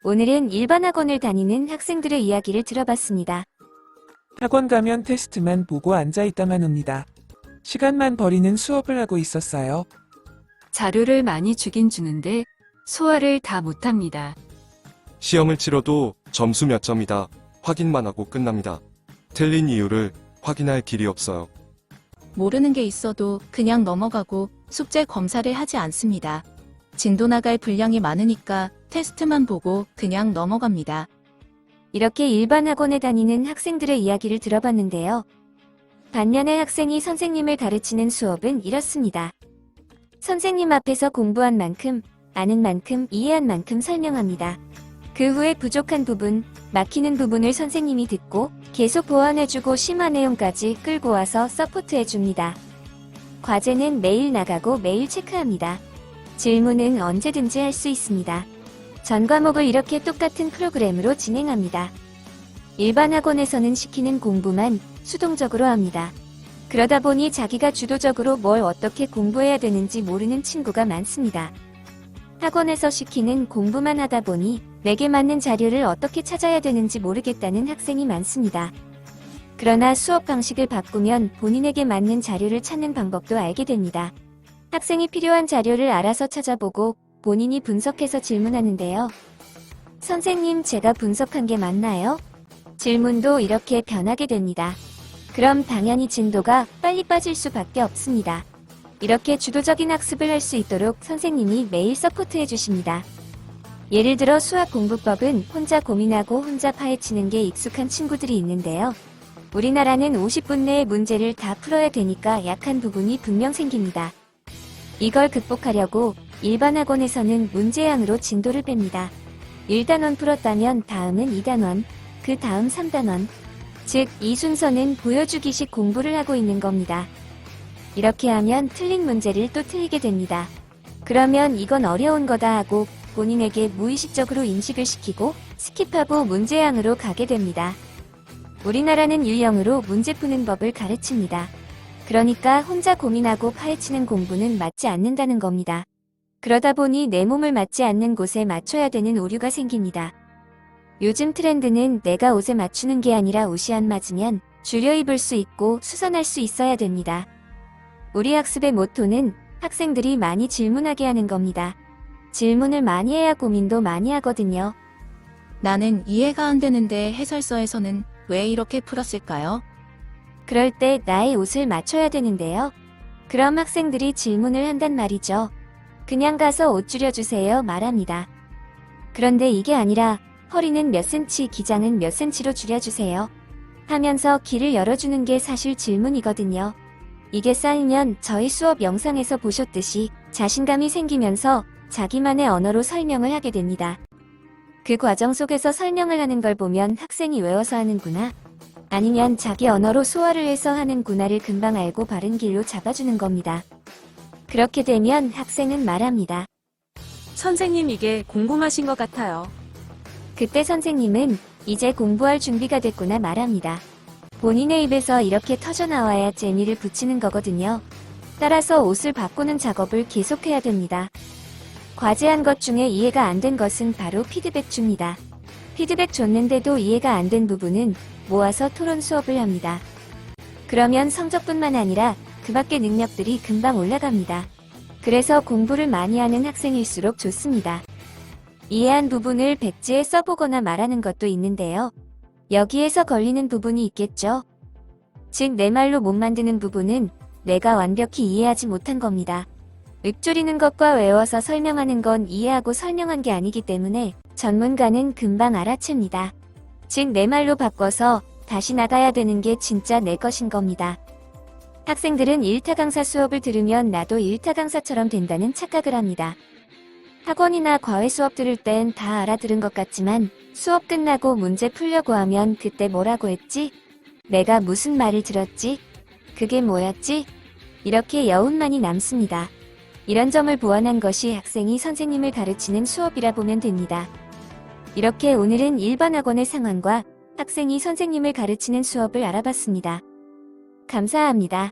오늘은 일반 학원을 다니는 학생들의 이야기를 들어봤습니다. 학원 가면 테스트만 보고 앉아있다만 옵니다. 시간만 버리는 수업을 하고 있었어요. 자료를 많이 주긴 주는데 소화를 다 못합니다. 시험을 치러도 점수 몇 점이다 확인만 하고 끝납니다. 틀린 이유를 확인할 길이 없어요. 모르는 게 있어도 그냥 넘어가고 숙제 검사를 하지 않습니다. 진도 나갈 분량이 많으니까 테스트만 보고 그냥 넘어갑니다. 이렇게 일반 학원에 다니는 학생들의 이야기를 들어봤는데요. 반면에 학생이 선생님을 가르치는 수업은 이렇습니다. 선생님 앞에서 공부한 만큼, 아는 만큼, 이해한 만큼 설명합니다. 그 후에 부족한 부분, 막히는 부분을 선생님이 듣고 계속 보완해주고 심화 내용까지 끌고 와서 서포트해줍니다. 과제는 매일 나가고 매일 체크합니다. 질문은 언제든지 할 수 있습니다. 전 과목을 이렇게 똑같은 프로그램으로 진행합니다. 일반 학원에서는 시키는 공부만 수동적으로 합니다. 그러다 보니 자기가 주도적으로 뭘 어떻게 공부해야 되는지 모르는 친구가 많습니다. 학원에서 시키는 공부만 하다 보니 내게 맞는 자료를 어떻게 찾아야 되는지 모르겠다는 학생이 많습니다. 그러나 수업 방식을 바꾸면 본인에게 맞는 자료를 찾는 방법도 알게 됩니다. 학생이 필요한 자료를 알아서 찾아보고 본인이 분석해서 질문하는데요. 선생님, 제가 분석한 게 맞나요? 질문도 이렇게 변하게 됩니다. 그럼 당연히 진도가 빨리 빠질 수밖에 없습니다. 이렇게 주도적인 학습을 할 수 있도록 선생님이 매일 서포트해 주십니다. 예를 들어 수학 공부법은 혼자 고민하고 혼자 파헤치는 게 익숙한 친구들이 있는데요. 우리나라는 50분 내에 문제를 다 풀어야 되니까 약한 부분이 분명 생깁니다. 이걸 극복하려고 일반 학원에서는 문제양으로 진도를 뺍니다. 1단원 풀었다면 다음은 2단원, 그 다음 3단원. 즉, 이 순서는 보여주기식 공부를 하고 있는 겁니다. 이렇게 하면 틀린 문제를 또 틀리게 됩니다. 그러면 이건 어려운 거다 하고 본인에게 무의식적으로 인식을 시키고 스킵하고 문제양으로 가게 됩니다. 우리나라는 유형으로 문제 푸는 법을 가르칩니다. 그러니까 혼자 고민하고 파헤치는 공부는 맞지 않는다는 겁니다. 그러다 보니 내 몸을 맞지 않는 곳에 맞춰야 되는 오류가 생깁니다. 요즘 트렌드는 내가 옷에 맞추는 게 아니라 옷이 안 맞으면 줄여 입을 수 있고 수선할 수 있어야 됩니다. 우리 학습의 모토는 학생들이 많이 질문하게 하는 겁니다. 질문을 많이 해야 고민도 많이 하거든요. 나는 이해가 안 되는데 해설서에서는 왜 이렇게 풀었을까요? 그럴 때 나의 옷을 맞춰야 되는데요. 그럼 학생들이 질문을 한단 말이죠. 그냥 가서 옷 줄여주세요 말합니다. 그런데 이게 아니라 허리는 몇 센치, 기장은 몇 센치로 줄여주세요 하면서 길을 열어주는 게 사실 질문이거든요. 이게 쌓이면 저희 수업 영상에서 보셨듯이 자신감이 생기면서 자기만의 언어로 설명을 하게 됩니다. 그 과정 속에서 설명을 하는 걸 보면 학생이 외워서 하는구나, 아니면 자기 언어로 소화를 해서 하는구나를 금방 알고 바른 길로 잡아주는 겁니다. 그렇게 되면 학생은 말합니다. 선생님, 이게 궁금하신 것 같아요. 그때 선생님은 이제 공부할 준비가 됐구나 말합니다. 본인의 입에서 이렇게 터져나와야 재미를 붙이는 거거든요. 따라서 옷을 바꾸는 작업을 계속해야 됩니다. 과제한 것 중에 이해가 안 된 것은 바로 피드백 줍니다. 피드백 줬는데도 이해가 안 된 부분은 모아서 토론 수업을 합니다. 그러면 성적뿐만 아니라 그 밖의 능력들이 금방 올라갑니다. 그래서 공부를 많이 하는 학생일수록 좋습니다. 이해한 부분을 백지에 써보거나 말하는 것도 있는데요. 여기에서 걸리는 부분이 있겠죠. 즉, 내 말로 못 만드는 부분은 내가 완벽히 이해하지 못한 겁니다. 읊조리는 것과 외워서 설명하는 건 이해하고 설명한 게 아니기 때문에 전문가는 금방 알아챕니다. 즉, 내 말로 바꿔서 다시 나가야 되는 게 진짜 내 것인 겁니다. 학생들은 1타 강사 수업을 들으면 나도 1타 강사처럼 된다는 착각을 합니다. 학원이나 과외 수업 들을 땐 다 알아들은 것 같지만 수업 끝나고 문제 풀려고 하면 그때 뭐라고 했지? 내가 무슨 말을 들었지? 그게 뭐였지? 이렇게 여운만이 남습니다. 이런 점을 보완한 것이 학생이 선생님을 가르치는 수업이라 보면 됩니다. 이렇게 오늘은 일반 학원의 상황과 학생이 선생님을 가르치는 수업을 알아봤습니다. 감사합니다.